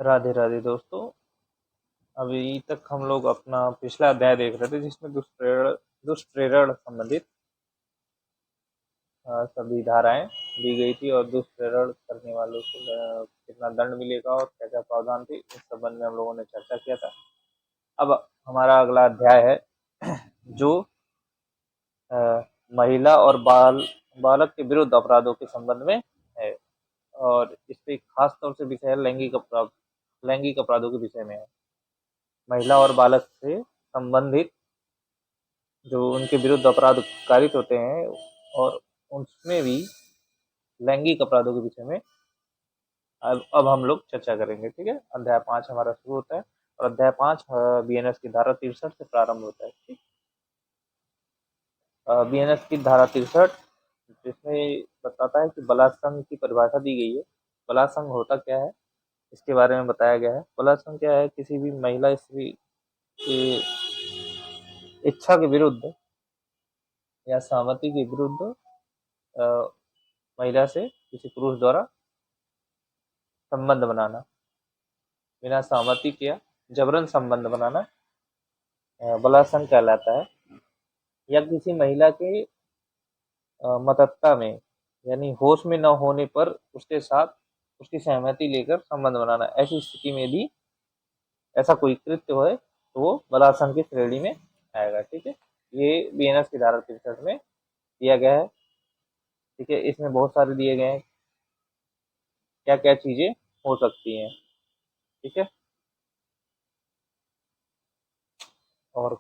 राधे राधे दोस्तों। अभी तक हम लोग अपना पिछला अध्याय देख रहे थे जिसमें दुष्प्रेरण संबंधित सभी धाराएं दी गई थी और दुष्प्रेरण करने वालों को कितना दंड मिलेगा और क्या क्या प्रावधान थे, इस संबंध में हम लोगों ने चर्चा किया था। अब हमारा अगला अध्याय है जो अ, महिला और बालक के विरुद्ध अपराधों के संबंध में है, और इस पे खास तौर से विषय है लैंगिक अपराधों के विषय में है। महिला और बालक से संबंधित जो उनके विरुद्ध अपराध कारित होते हैं, और उसमें भी लैंगिक अपराधों के विषय में अब हम लोग चर्चा करेंगे। ठीक है, अध्याय 5 हमारा शुरू होता है और अध्याय 5 बीएनएस की धारा 63 से प्रारंभ होता है। ठीक, बीएनएस की धारा 63 जिसमें बताता है कि बलात्संग की परिभाषा दी गई है। बलात्संग होता क्या है इसके बारे में बताया गया है। बलात्संग क्या है? किसी भी महिला स्त्री की इच्छा के विरुद्ध या सहमति के विरुद्ध अ, महिला से किसी पुरुष द्वारा संबंध बनाना, बिना सहमति किया जबरन संबंध बनाना बलात्संग कहलाता है। या किसी महिला के मतत्ता में यानी होश में न होने पर उसके साथ उसकी सहमति लेकर संबंध बनाना, ऐसी स्थिति में भी ऐसा कोई कृत्य हो तो वो बलात्संग की श्रेणी में आएगा। ठीक है, ये बीएनएस की धारा 63 में दिया गया है। ठीक है, इसमें बहुत सारे दिए गए हैं क्या क्या चीजें हो सकती हैं। ठीक है, और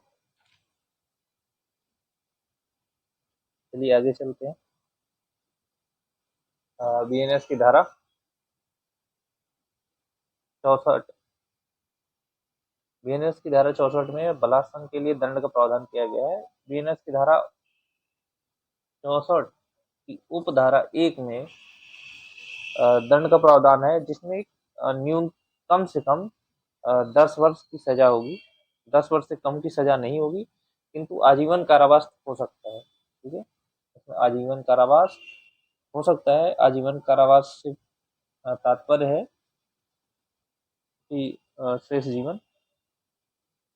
चलिए आगे चलते हैं। बीएनएस की धारा 64, बीएनएस की धारा 64 में बलात्संग के लिए दंड का प्रावधान किया गया है। बीएनएस की धारा 64 की उपधारा 1 में दंड का प्रावधान है, जिसमें न्यून कम से कम 10 वर्ष की सजा होगी। 10 वर्ष से कम की सजा नहीं होगी, किंतु आजीवन कारावास हो सकता है। ठीक है, इसमें आजीवन कारावास हो सकता है। आजीवन कारावास से तात्पर्य है कि शेष जीवन,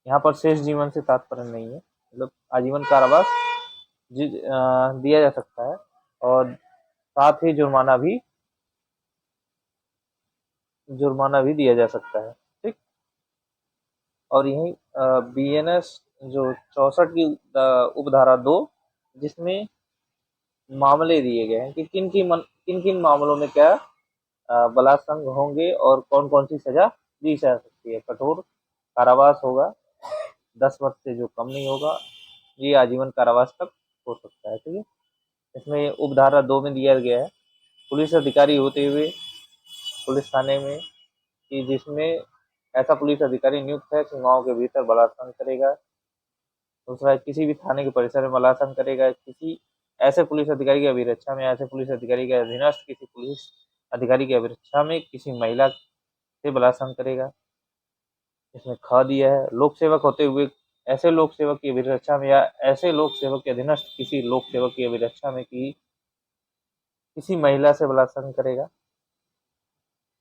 यहाँ पर शेष जीवन से तात्पर्य नहीं है, मतलब आजीवन कारावास दिया जा सकता है, और साथ ही जुर्माना भी दिया जा सकता है। ठीक, और यही बीएनएस जो 64 की उपधारा 2 जिसमें मामले दिए गए हैं कि किन किन मामलों में क्या बलात्संग होंगे और कौन कौन सी सजा दी जा सकती है। कठोर कारावास होगा, 10 वर्ष से जो कम नहीं होगा, ये आजीवन कारावास तक हो सकता है। ठीक है, इसमें उपधारा 2 में दिया गया है पुलिस अधिकारी होते हुए पुलिस थाने में कि जिसमें ऐसा पुलिस अधिकारी नियुक्त है सीमाओं के भीतर बलात्संग करेगा। दूसरा, किसी भी थाने के परिसर में बलात्संग करेगा, किसी ऐसे पुलिस अधिकारी की अभिरक्षा में, ऐसे पुलिस अधिकारी के अधीनस्थ किसी पुलिस अधिकारी की अभिरक्षा में किसी महिला से बलात्संग करेगा। इसमें ख दिया है लोक सेवक होते हुए ऐसे लोक सेवक की अभिरक्षा में या ऐसे लोक सेवक के अधीनस्थ किसी लोक सेवक की अभिरक्षा में की किसी महिला से बलात्संग करेगा।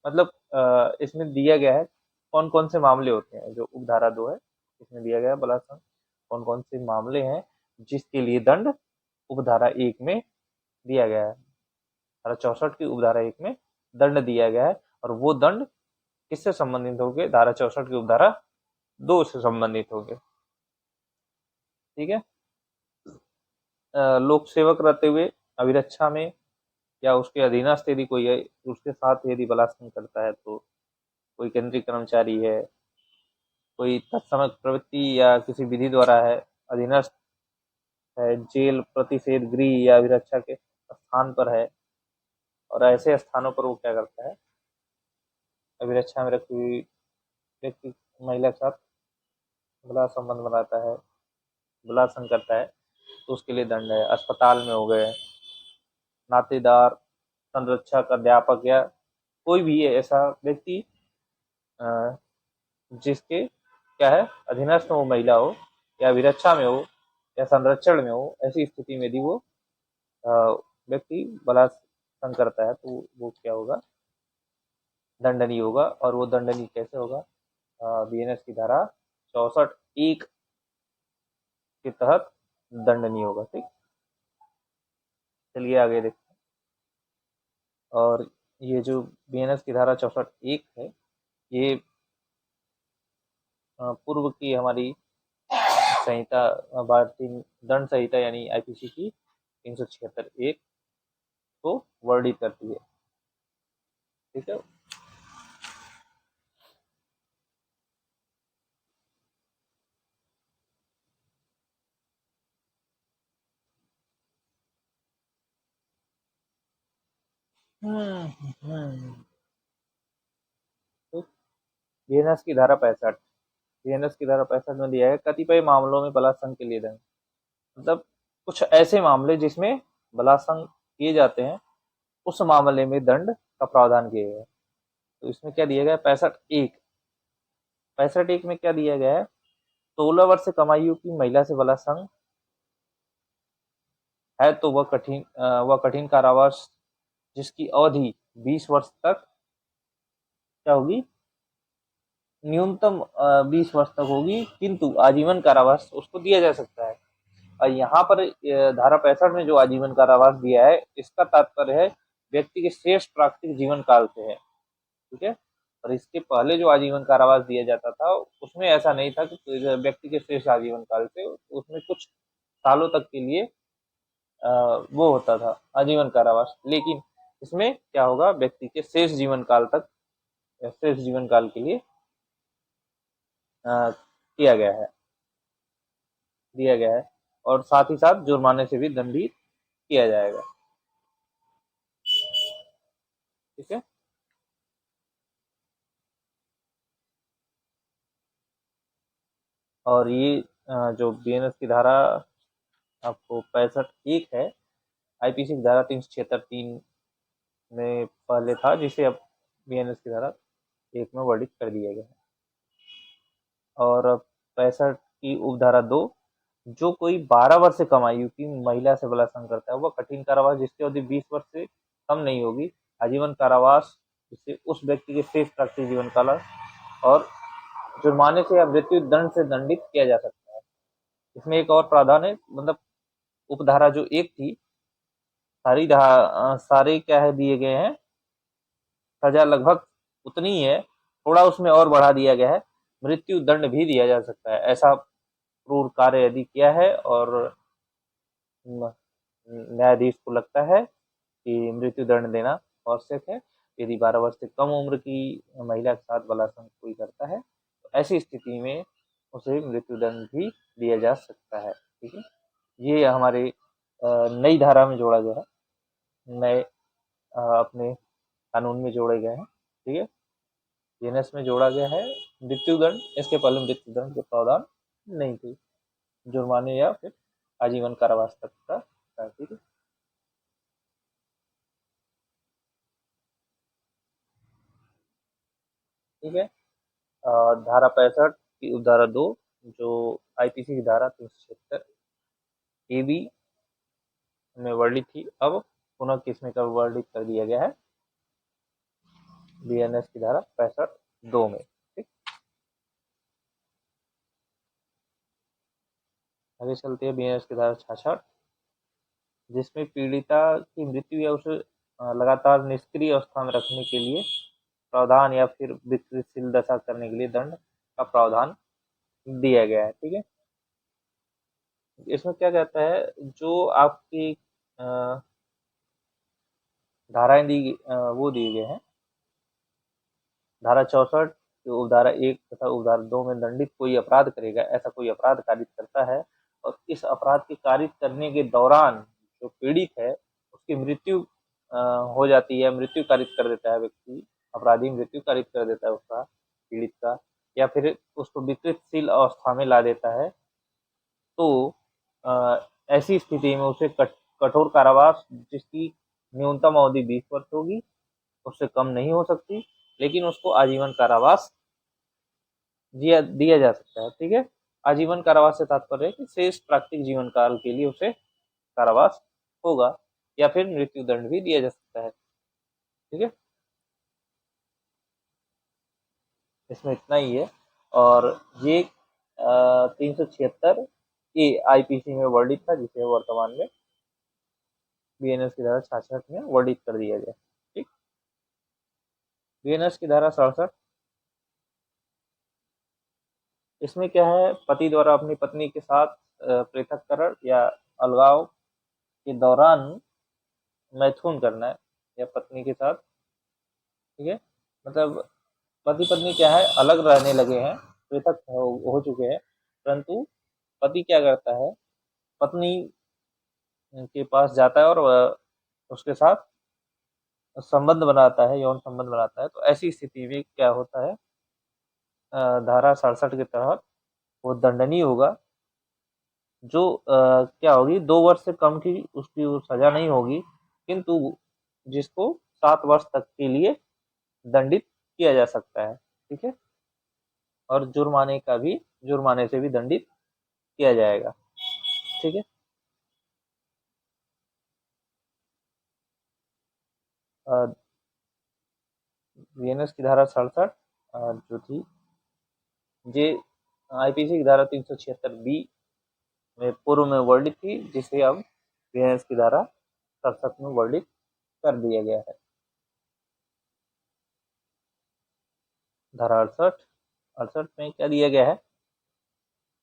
मतलब इसमें दिया गया है कौन कौन से मामले होते हैं। जो उपधारा 2 है इसमें दिया गया है बलात्संग कौन कौन से मामले हैं जिसके लिए दंड उपधारा 1 में दिया गया है। धारा 64 की उपधारा 1 में दंड दिया गया है, और वो दंड किससे संबंधित होंगे? धारा 64 की उपधारा 2 से संबंधित होंगे। ठीक है, लोक सेवक रहते हुए अभिरक्षा में या उसके अधीनस्थ यदि कोई है, उसके साथ यदि बलात्संग करता है, तो कोई केंद्रीय कर्मचारी है, कोई तत्समक प्रवृत्ति या किसी विधि द्वारा है, अधीनस्थ है, जेल प्रतिषेध गृह या अभिरक्षा के स्थान पर है, और ऐसे स्थानों पर वो क्या करता है? अभिरक्षा में रखी हुई व्यक्ति महिला के साथ बला संबंध बनाता है, बलात्संग करता है, तो उसके लिए दंड है। अस्पताल में हो गए, नातेदार, संरक्षक, अध्यापक या कोई भी है ऐसा व्यक्ति जिसके क्या है अधीनस्थ हो, महिला हो या अभिरक्षा में हो या संरक्षण में हो, ऐसी स्थिति में यदि वो व्यक्ति बलात्संग करता है तो वो क्या होगा? दंडनीय होगा। और वो दंडनीय कैसे होगा? बीएनएस की धारा 64(1) के तहत दंडनीय होगा। ठीक, चलिए आगे देखते हैं। और ये जो बीएनएस की धारा 64(1) है, ये पूर्व की हमारी संहिता, भारतीय दंड संहिता यानी आईपीसी की 376(1) को वर्णित करती है। ठीक है। बीएनएस की धारा 65, बीएनएस की धारा 65 में दिया है कतिपय मामलों में बलात्संग के लिए दंड। मतलब कुछ ऐसे मामले जिसमें बलात्संग किए जाते हैं, उस मामले में दंड का प्रावधान किया गया है। तो इसमें क्या दिया गया है? 65(1). 65(1) में क्या दिया गया है? 16 वर्ष से कम आयु की महिला से बलात्संग है तो वह कठिन कारावास जिसकी अवधि 20 वर्ष तक क्या होगी? न्यूनतम 20 वर्ष तक होगी, किंतु आजीवन कारावास उसको दिया जा सकता है। और यहाँ पर धारा 65 में जो आजीवन कारावास दिया है, इसका तात्पर्य है व्यक्ति के शेष प्राकृतिक जीवन काल से है। ठीक है। और इसके पहले जो आजीवन कारावास दिया जाता था, उसमें ऐसा नहीं था कि व्यक्ति के शेष आजीवन काल से, उसमें कुछ सालों तक के लिए वो होता था आजीवन कारावास। लेकिन इसमें क्या होगा? व्यक्ति के शेष जीवन काल तक या शेष जीवन काल के लिए किया गया है, दिया गया है। और साथ ही साथ जुर्माने से भी दंडित किया जाएगा। ठीक है। और ये जो बीएनएस की धारा आपको 65(1) है, आईपीसी की धारा 376(3) में पहले था, जिसे अब बीएनएस की धारा 1 में वर्णित कर दिया गया है। और 65 की उपधारा 2, जो कोई 12 वर्ष से कम आयु की महिला से बलात्संग करता है, वह कठिन कारावास जिसकी अवधि 20 वर्ष से कम नहीं होगी, आजीवन कारावास जिससे उस व्यक्ति के शेष प्राकृतिक जीवन काल और जुर्माने से या मृत्यु दंड से दंडित किया जा सकता है। इसमें एक और प्रावधान है, मतलब उपधारा जो 1 थी, सारे क्या है दिए गए हैं, सजा लगभग उतनी ही है, थोड़ा उसमें और बढ़ा दिया गया है। मृत्यु दंड भी दिया जा सकता है, ऐसा क्रूर कार्य यदि किया है और न्यायाधीश को लगता है कि मृत्यु दंड देना आवश्यक है, यदि 12 वर्ष से कम उम्र की महिला के साथ बलात्संग कोई करता है, तो ऐसी स्थिति में उसे मृत्यु दंड भी दिया जा सकता है। ठीक है। ये हमारे नई धारा में जोड़ा गया है, नए अपने कानून में जोड़े गए हैं। ठीक है। बीएनएस में जोड़ा गया है मृत्यु दंड, इसके पहले मृत्यु दंड के प्रावधान नहीं थे, जुर्माने या फिर आजीवन कारावास तक का था। ठीक है। ठीक है। धारा 65 की उपधारा 2, जो आईपीसी की धारा 376 ए बी में वर्णित थी, अब पुनः किसमें का वर्णित कर दिया गया है? बीएनएस की धारा 65(2) में। ठीक, आगे चलते हैं बीएनएस की धारा 66, जिसमें पीड़िता की मृत्यु या उसे लगातार निष्क्रिय अवस्था में रखने के लिए प्रावधान या फिर विकृतिशील दशा करने के लिए दंड का प्रावधान दिया गया है। ठीक है। इसमें क्या कहता है, जो आपकी धाराएं वो दिए गए हैं, धारा 64 उपधारा 1 तथा उपधारा 2 में दंडित कोई अपराध करेगा, ऐसा कोई अपराध कारित करता है और इस अपराध के कारित करने के दौरान जो पीड़ित है उसकी मृत्यु हो जाती है, मृत्यु कारित कर देता है व्यक्ति, अपराधी मृत्यु कारित कर देता है उसका, पीड़ित का, या फिर उसको विकृतशील अवस्था में ला देता है, तो ऐसी स्थिति में उसे कठोर कारावास जिसकी न्यूनतम अवधि 20 वर्ष होगी, उससे कम नहीं हो सकती, लेकिन उसको आजीवन कारावास दिया जा सकता है। ठीक है। आजीवन कारावास से तात्पर्य है कि शेष प्राकृतिक जीवन काल के लिए उसे कारावास होगा, या फिर मृत्यु दंड भी दिया जा सकता है। ठीक है। इसमें इतना ही है। और ये 376 ए आईपीसी में वर्णित था, जिसे वर्तमान में बीएनएस की धारा 66 में वर्णित कर दिया गया। ठीक। बीएनएस की धारा 67, इसमें क्या है, पति द्वारा अपनी पत्नी के साथ पृथककरण या अलगाव के दौरान मैथुन करना है, या पत्नी के साथ, ठीक है, मतलब पति पत्नी क्या है, अलग रहने लगे हैं, पृथक हो चुके हैं, परंतु पति क्या करता है, पत्नी के पास जाता है और उसके साथ संबंध बनाता है, यौन संबंध बनाता है। तो ऐसी स्थिति में क्या होता है, धारा 67 के तहत वो दंडनीय होगा। जो क्या होगी, 2 वर्ष से कम की उसकी सजा नहीं होगी, किंतु जिसको 7 वर्ष तक के लिए दंडित किया जा सकता है। ठीक है। और जुर्माने से भी दंडित किया जाएगा। ठीक है। बीएनएस की धारा 67 जो थी, ये आईपीसी की धारा 376 बी में पूर्व में वर्णित थी, जिसे अब बीएनएस की धारा 67 में वर्णित कर दिया गया है। धारा 68 में क्या दिया गया है,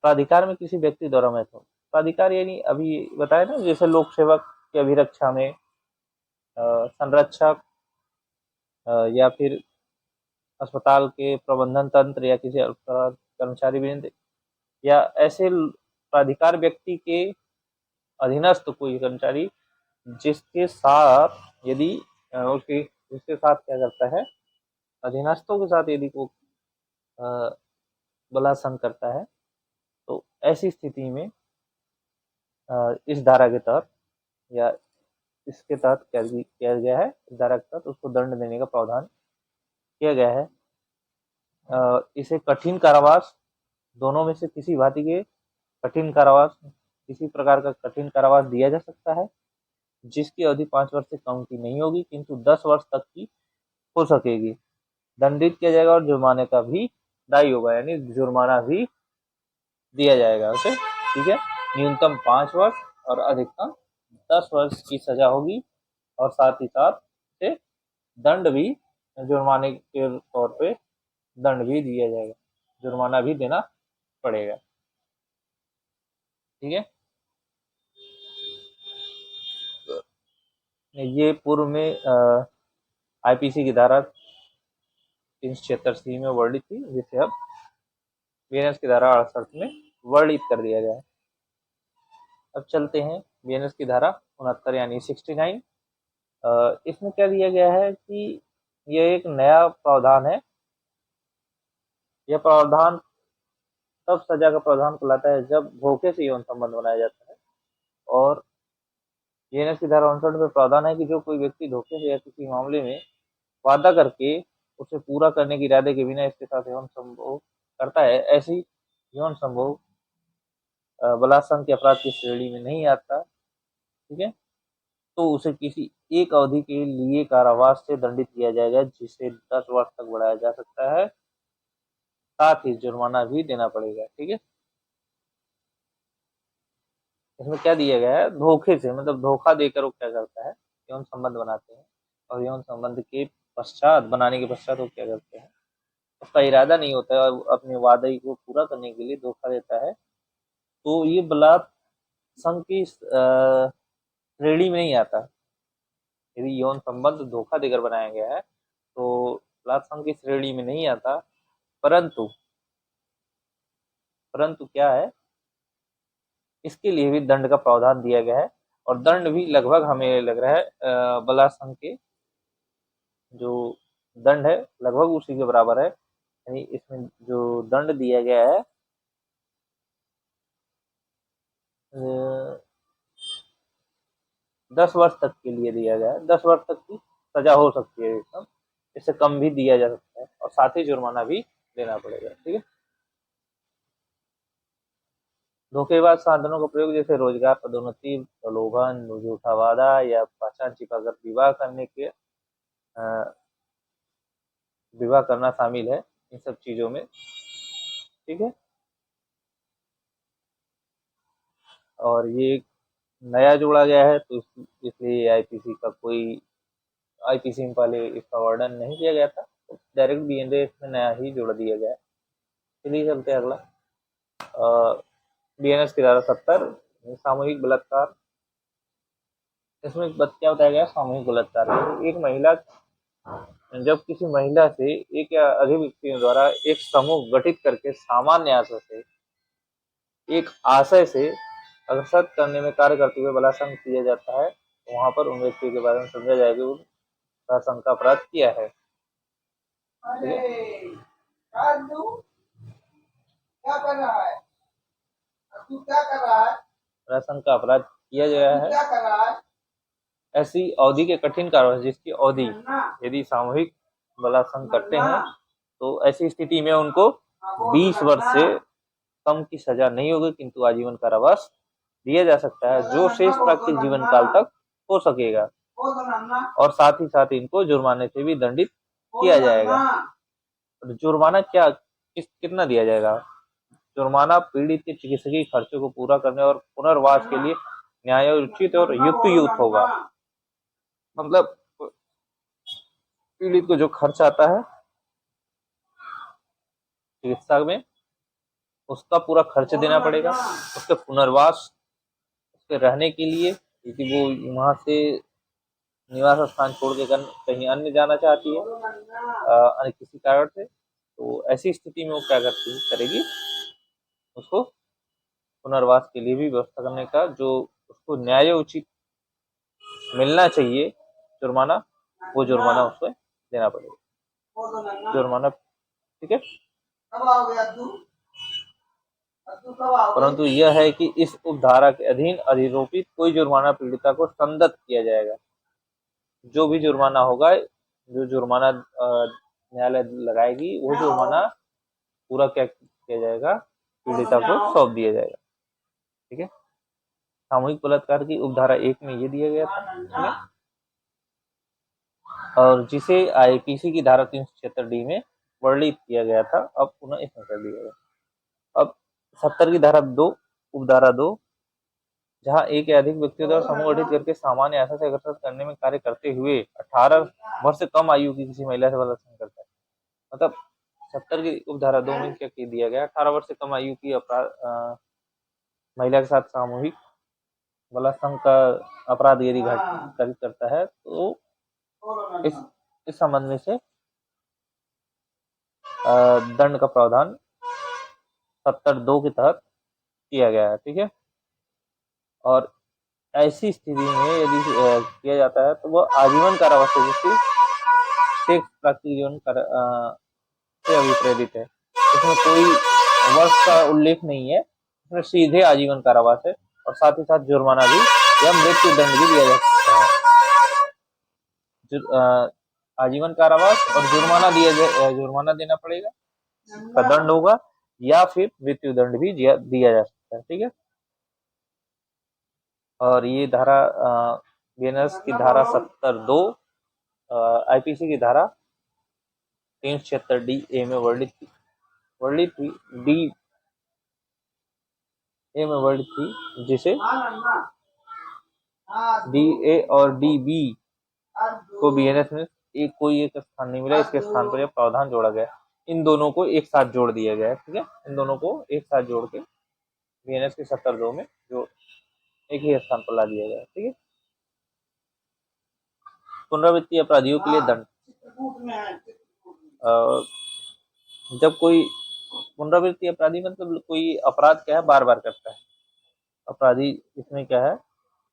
प्राधिकार में किसी व्यक्ति द्वारा महत्व, प्राधिकार यानी अभी बताया ना, जैसे लोक सेवक की अभिरक्षा में संरक्षक, या फिर अस्पताल के प्रबंधन तंत्र, या किसी कर्मचारी वृंद, या ऐसे प्राधिकार व्यक्ति के अधीनस्थ कोई कर्मचारी जिसके साथ यदि उसके जिसके साथ क्या करता है, अधीनस्थों के साथ यदि वो बलात्कार करता है, तो ऐसी स्थिति में इस धारा के तहत या इसके तहत क्या किया गया है, इस धारा के तहत उसको दंड देने का प्रावधान किया गया है। इसे कठिन कारावास, दोनों में से किसी भांति के कठिन कारावास, किसी प्रकार का कठिन कारावास दिया जा सकता है, जिसकी अवधि 5 वर्ष से कम की नहीं होगी, किंतु 10 वर्ष तक की हो सकेगी। दंडित किया जाएगा और जुर्माने का भी दायी होगा, यानी जुर्माना भी दिया जाएगा उसे। ठीक है। न्यूनतम 5 वर्ष और अधिकतम 10 वर्ष की सजा होगी, और साथ ही साथ से दंड भी, जुर्माने के तौर पे दंड भी दिया जाएगा, जुर्माना भी देना पड़ेगा। ठीक है। ये पूर्व में आईपीसी की धारा 376 में वर्णित थी, जिसे अब बीएनएस की धारा 68 में वर्णित कर दिया गया है। अब चलते हैं बीएनएस की धारा 69 यानी 69। इसमें क्या दिया गया है कि यह एक नया प्रावधान है। यह प्रावधान तब सजा का प्रावधान कहलाता है जब धोखे से यौन संबंध बनाया जाता है। और बीएनएस की धारा 59 में प्रावधान है कि जो कोई व्यक्ति धोखे से या किसी मामले में वादा करके उसे पूरा करने के इरादे के बिना इसके साथ यौन संभोग करता है, ऐसी यौन संभोग बलात्कार के अपराध की श्रेणी में नहीं आता। ठीक है। तो उसे किसी एक अवधि के लिए कारावास से दंडित किया जाएगा, जिसे 10 वर्ष तक बढ़ाया जा सकता है, साथ ही जुर्माना भी देना पड़ेगा। ठीक है। इसमें क्या दिया गया है, धोखे से, मतलब धोखा देकर वो क्या करता है, यौन संबंध बनाते हैं, और यौन संबंध के पश्चात, बनाने के पश्चात वो क्या करते हैं, उसका इरादा नहीं होता है और अपने वादे को पूरा करने के लिए धोखा देता है, तो ये बलात्कार की श्रेणी में नहीं आता। यदि यौन संबंध धोखा देकर बनाया गया है तो बलात्कार की श्रेणी में नहीं आता, परंतु परंतु क्या है, इसके लिए भी दंड का प्रावधान दिया गया है। और दंड भी लगभग हमें लग रहा है बलात्कार के जो दंड है लगभग उसी के बराबर है। यानी इसमें जो दंड दिया गया है 10 वर्ष तक के लिए दिया गया है। 10 वर्ष तक की सजा हो सकती है, एकदम इससे कम भी दिया जा सकता है, और साथ ही जुर्माना भी देना पड़ेगा। ठीक है। धोखेबाज साधनों का प्रयोग जैसे रोजगार, पदोन्नति, प्रलोभन, झूठा वादा या पहचान छिपाकर विवाह करना शामिल है। इन सब चीजों में, ठीक है। और ये नया जोड़ा गया है, तो इसलिए आईपीसी का कोई, आईपीसी में पहले इसका वर्णन नहीं किया गया था, तो डायरेक्ट बीएनएस में नया ही जोड़ दिया गया है। चलिए चलते हैं अगला। बीएनएस की धारा 70 सामूहिक बलात्कार। इसमें क्या बताया गया सामूहिक बलात्कार। एक महिला, जब किसी महिला से एक या अधिक व्यक्तियों द्वारा एक समूह गठित करके सामान्य आशय से एक आशय से अग्रसर करने में कार्य करते हुए बलात्कार किया जाता है, तो वहां पर उन व्यक्तियों के बारे में समझा जाएगा वो बलात्कार का अपराध किया है। क्या कर रहा है? तू क्या कर रहा है? बलात्कार का अपराध किया गया है। क्या कर रहा है? ऐसी अवधि के कठिन कार्य जिसकी अवधि यदि सामूहिक बलात्कार करते हैं, तो ऐसी स्थिति में उनको 20 वर्ष से कम की सजा नहीं होगी, किंतु आजीवन कारावास दिया जा सकता है, जो शेष प्राकृतिक जीवन काल तक हो सकेगा। और साथ ही साथ इनको जुर्माने से भी दंडित किया जाएगा। जुर्माना कितना दिया जाएगा? जुर्माना पीड़ित के चिकित्सकीय खर्चों को पूरा करने और पुनर्वास के लिए न्यायोचित और युक्त होगा। मतलब पीड़ित को जो खर्च आता है चिकित्सा में, उसका पूरा खर्च देना पड़ेगा। उसके पुनर्वास, उसके रहने के लिए, यदि वो वहां से निवास स्थान छोड़ के कहीं अन्य जाना चाहती है अन्य किसी कारण से, तो ऐसी स्थिति में वो क्या करेगी, उसको पुनर्वास के लिए भी व्यवस्था करने का जो उसको न्यायोचित मिलना चाहिए जुर्माना, वो जुर्माना उसको देना पड़ेगा। जुर्माना, ठीक है। परंतु यह है कि इस उपधारा के अधीन अधिरोपित कोई जुर्माना पीड़िता को संदत्त किया जाएगा। जो भी जुर्माना होगा, जो जुर्माना न्यायालय लगाएगी, वो जुर्माना पूरा क्या किया जाएगा, पीड़िता को सौंप दिया जाएगा, ठीक है। सामूहिक बलात्कार की उपधारा 1 में ये दिया गया था, ठीक है। और जिसे आईपीसी की धारा 376D में वर्णित किया गया था, अब पुनः इसमें कर दिया गया। अब 70 की धारा 2 उपधारा 2, जहां एक या अधिक व्यक्तियों द्वारा समूह गठित करके सामान्य आशय से अग्रसर करने में कार्य करते हुए 18 वर्ष से कम आयु की किसी महिला से बलात्कार करता है। मतलब 70 की उपधारा 2 में क्या दिया गया, 18 वर्ष से कम आयु की महिला के साथ सामूहिक बलात्कार का अपराध यदि घटित करता है, तो इस संबंध में से दंड का प्रावधान 70(2) के तहत किया गया है, ठीक है। और ऐसी स्थिति में यदि किया जाता है, तो वह आजीवन कारावास से प्राकृतिक जीवन से अभिप्रेरित है। इसमें कोई वर्ष का उल्लेख नहीं है, इसमें सीधे आजीवन कारावास है। और साथ ही साथ जुर्माना भी या मृत्यु दंड भी दिया जा सकता है। आजीवन कारावास और जुर्माना देना पड़ेगा, का दंड होगा, या फिर मृत्यु दंड भी दिया जा सकता है, ठीक है। और ये धारा बीएनएस की धारा 70(2) आईपीसी की धारा 376D में वर्णित थी, डी ए में वर्णित थी, जिसे डी ए और डी बी को बीएनएस में कोई एक स्थान नहीं मिला, इसके स्थान पर यह प्रावधान जोड़ा गया। इन दोनों को एक साथ जोड़ दिया गया है, ठीक है। इन दोनों को एक साथ जोड़ के बीएनएस के 70(2) में जो एक ही स्थान पर ला दिया गया, ठीक है। पुनरावृत्ति अपराधियों के लिए दंड। जब कोई पुनरावृत्ति अपराधी, मतलब कोई अपराध क्या है, बार बार करता है अपराधी। इसमें क्या है,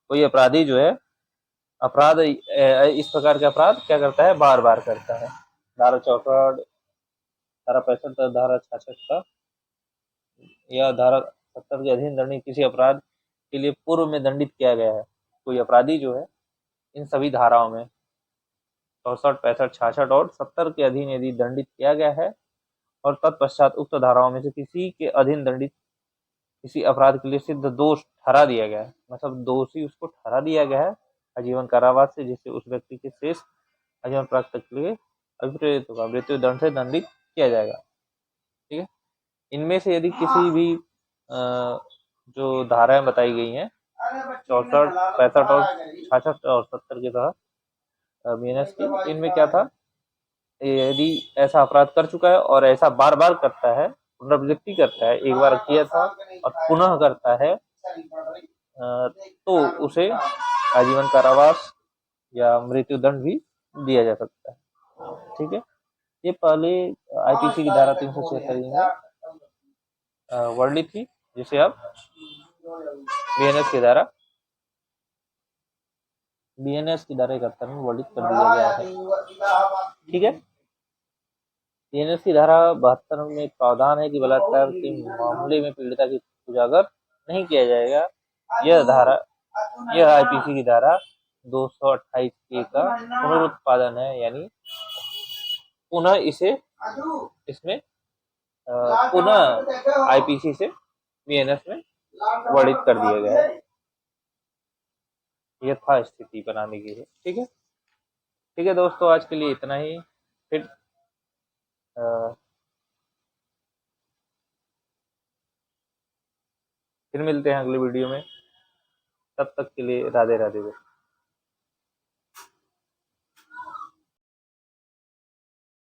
कोई अपराधी जो है अपराध, इस प्रकार के अपराध क्या करता है, बार बार करता है। धारा 64, धारा 65, धारा 66 का या धारा 70 के अधीन दंडित किसी अपराध के लिए पूर्व में दंडित किया गया है कोई अपराधी जो है, इन सभी धाराओं में 64, 65, 66 और 70 के अधीन यदि दंडित किया गया है, और तत्पश्चात उक्त धाराओं में से किसी के अधीन दंडित किसी अपराध के लिए सिद्ध दोष ठहरा दिया गया है, मतलब दोषी उसको ठहरा दिया गया है आजीवन कारावास से, जिससे उस व्यक्ति के शेष आजीवन प्राप्त के लिए अभिप्रेरित होगा, मृत्यु दंड से दंडित किया जाएगा। इनमें से यदि किसी भी जो धाराएं बताई गई हैं 64, 65 और 66 और 70 के तहत बीएनएस की, इनमें क्या था, यदि ऐसा अपराध कर चुका है और ऐसा बार बार करता है, पुनरावृत्ति करता है, एक बार किया था और पुनः करता है, तो उसे आजीवन कारावास या मृत्यु दंड भी दिया जा सकता है। ठीक है, ये पहले आईपीसी की धारा 376 में वर्णित थी, जिसे अब बीएनएस की धारा 71 में वर्णित कर दिया गया है। ठीक है, बीएनएस की धारा 72 में प्रावधान है कि बलात्कार के मामले में पीड़िता की उजागर नहीं किया जाएगा। यह आईपीसी की धारा 228 ए का पुनरुत्पादन है, यानी पुनः इसमें पुनः आईपीसी से बीएनएस में वर्णित कर दिया गया है, यथास्थिति बनाने के लिए। ठीक है दोस्तों, आज के लिए इतना ही। फिर मिलते हैं अगले वीडियो में। तब तक के लिए राधे राधे।